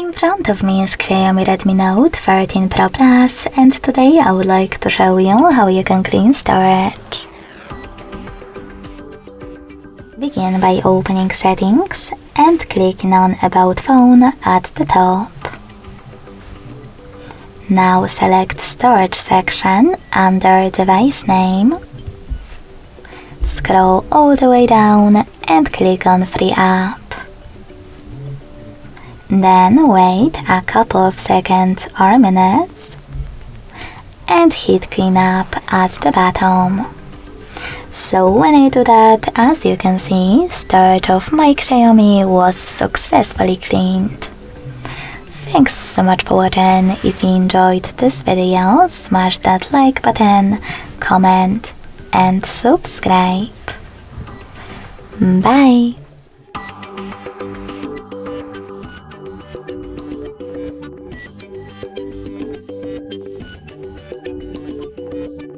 In front of me is XIAOMI Redmi Note 13 Pro Plus, and today I would like to show you how you can clean storage. Begin by opening Settings and clicking on About Phone at the top. Now select Storage section under Device Name. Scroll all the way down and click on Free Up. Then wait a couple of seconds or minutes and hit Clean Up at the bottom. So when I do that, as you can see, storage of my XIAOMI was successfully cleaned. Thanks so much for watching. If you enjoyed this video, smash that like button, comment and subscribe. Bye!